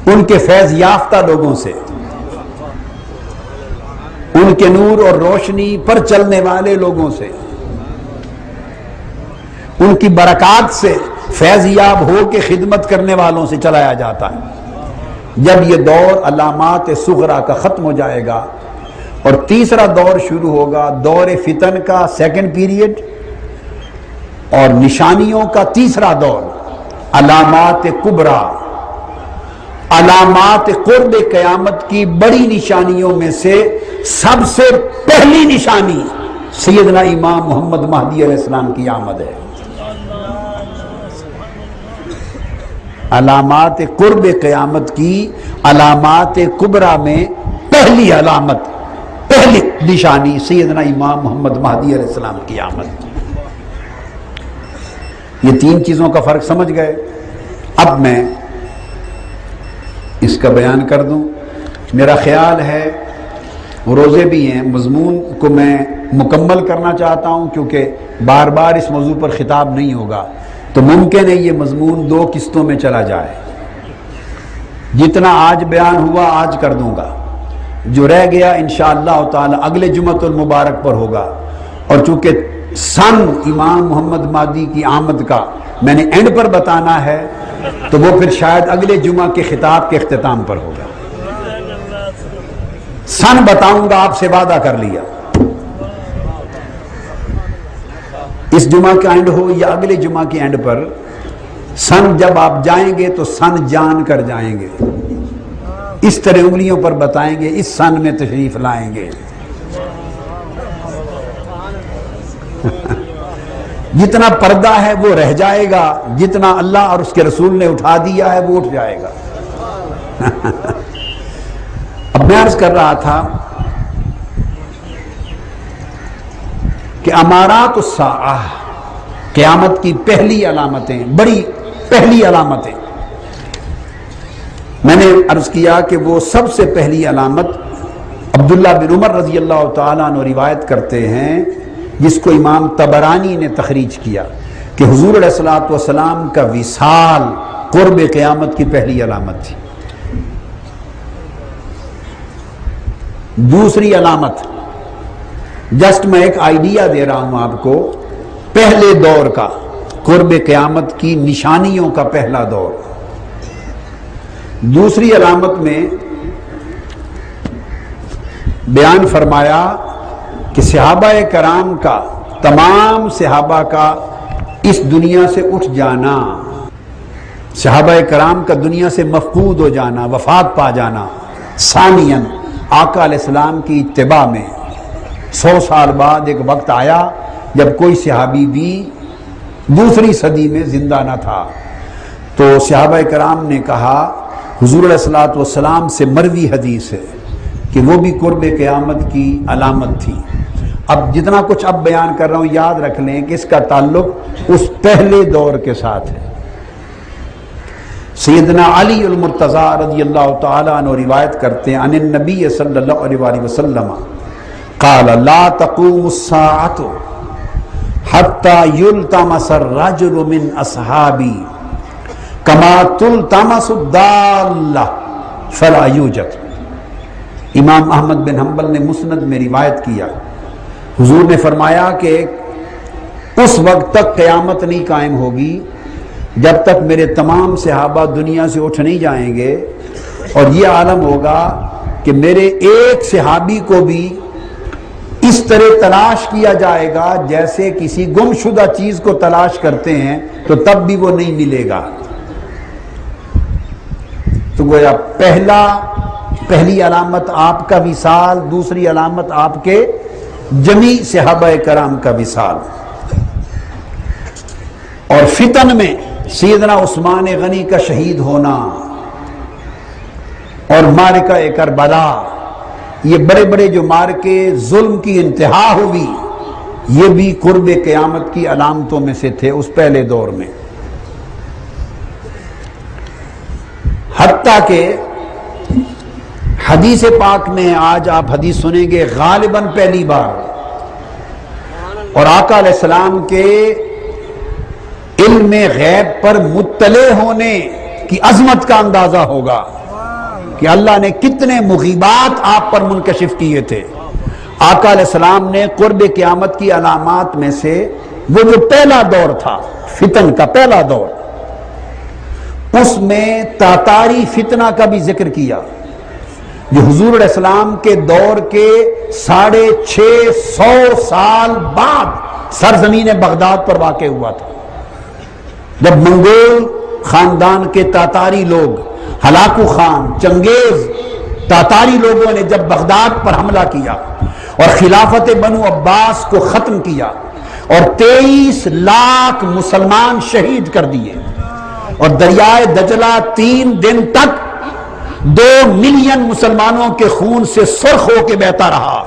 ان کے فیض یافتہ لوگوں سے، ان کے نور اور روشنی پر چلنے والے لوگوں سے، ان کی برکات سے فیض یاب ہو کے خدمت کرنے والوں سے چلایا جاتا ہے۔ جب یہ دور علامات صغرا کا ختم ہو جائے گا اور تیسرا دور شروع ہوگا، دور فتن کا سیکنڈ پیریڈ، اور نشانیوں کا تیسرا دور، علامات کبریٰ، علامات قرب قیامت کی بڑی نشانیوں میں سے سب سے پہلی نشانی سیدنا امام محمد مہدی علیہ السلام کی آمد ہے۔ علامات قرب قیامت کی علامات کبریٰ میں پہلی علامت، پہلی نشانی سیدنا امام محمد مہدی علیہ السلام کی آمد۔ یہ تین چیزوں کا فرق سمجھ گئے۔ اب میں اس کا بیان کر دوں۔ میرا خیال ہے روزے بھی ہیں، مضمون کو میں مکمل کرنا چاہتا ہوں کیونکہ بار بار اس موضوع پر خطاب نہیں ہوگا، تو ممکن ہے یہ مضمون 2 قسطوں میں چلا جائے۔ جتنا آج بیان ہوا آج کر دوں گا، جو رہ گیا انشاءاللہ تعالی اگلے جمعۃ المبارک پر ہوگا، اور چونکہ سن امام محمد مہدی کی آمد کا میں نے اینڈ پر بتانا ہے، تو وہ پھر شاید اگلے جمعہ کے خطاب کے اختتام پر ہوگا۔ سن بتاؤں گا، آپ سے وعدہ کر لیا، اس جمعہ کا اینڈ ہو یا اگلے جمعہ کے اینڈ پر، سن جب آپ جائیں گے تو سن جان کر جائیں گے، اس طرح انگلیوں پر بتائیں گے اس سن میں تشریف لائیں گے۔ جتنا پردہ ہے وہ رہ جائے گا، جتنا اللہ اور اس کے رسول نے اٹھا دیا ہے وہ اٹھ جائے گا۔ اب میں عرض کر رہا تھا کہ امارات الساعہ، قیامت کی پہلی علامتیں، بڑی پہلی علامتیں، میں نے عرض کیا کہ وہ سب سے پہلی علامت عبداللہ بن عمر رضی اللہ تعالیٰ عنہ روایت کرتے ہیں، جس کو امام طبرانی نے تخریج کیا، کہ حضور علیہ الصلوۃ والسلام کا وصال قرب قیامت کی پہلی علامت تھی۔ دوسری علامت، جسٹ میں ایک آئیڈیا دے رہا ہوں آپ کو، پہلے دور کا قرب قیامت کی نشانیوں کا پہلا دور۔ دوسری علامت میں بیان فرمایا کہ صحابہ کرام کا، تمام صحابہ کا اس دنیا سے اٹھ جانا، صحابہ کرام کا دنیا سے مفقود ہو جانا، وفات پا جانا۔ ثانیاً آقا علیہ السلام کی اتباع میں 100 سال بعد ایک وقت آیا جب کوئی صحابی بھی دوسری صدی میں زندہ نہ تھا، تو صحابہ کرام نے کہا، حضور علیہ الصلوۃ والسلام سے مروی حدیث ہے کہ وہ بھی قرب قیامت کی علامت تھی۔ اب جتنا کچھ اب بیان کر رہا ہوں یاد رکھ لیں کہ اس کا تعلق اس پہلے دور کے ساتھ ہے۔ سیدنا علی المرتضیٰ رضی اللہ تعالیٰ عنہ روایت کرتے ہیں، عن النبی صلی اللہ علیہ وسلم قال لا تقوم الساعۃ حتى يلتمس الرجل من اصحابی کما تلتمس الدالہ فلا یوجد۔ امام احمد بن حنبل نے مسند میں روایت کیا، حضور نے فرمایا کہ اس وقت تک قیامت نہیں قائم ہوگی جب تک میرے تمام صحابہ دنیا سے اٹھ نہیں جائیں گے، اور یہ عالم ہوگا کہ میرے ایک صحابی کو بھی اس طرح تلاش کیا جائے گا جیسے کسی گم شدہ چیز کو تلاش کرتے ہیں تو تب بھی وہ نہیں ملے گا۔ تو گویا پہلی علامت آپ کا وصال، دوسری علامت آپ کے جمیع صحابہ کرام کا وصال۔ اور فتن میں سیدنا عثمان غنی کا شہید ہونا اور معرکہ کربلا، یہ بڑے بڑے جو معرکے ظلم کی انتہا ہوئی، یہ بھی قرب قیامت کی علامتوں میں سے تھے اس پہلے دور میں۔ حتیٰ کہ حدیث پاک میں آج آپ حدیث سنیں گے غالباً پہلی بار، اور آقا علیہ السلام کے علم غیب پر مطلع ہونے کی عظمت کا اندازہ ہوگا کہ اللہ نے کتنے مغیبات آپ پر منکشف کیے تھے۔ آقا علیہ السلام نے قرب قیامت کی علامات میں سے وہ جو پہلا دور تھا، فتن کا پہلا دور، اس میں تاتاری فتنہ کا بھی ذکر کیا، جو حضور علیہ السلام کے دور کے 650 سال بعد سرزمین بغداد پر واقع ہوا تھا، جب منگول خاندان کے تاتاری لوگ، ہلاکو خان، چنگیز تاتاری لوگوں نے جب بغداد پر حملہ کیا اور خلافت بنو عباس کو ختم کیا اور 23 لاکھ مسلمان شہید کر دیے، اور دریائے دجلہ 3 دن تک 2 ملین مسلمانوں کے خون سے سرخ ہو کے بہتا رہا،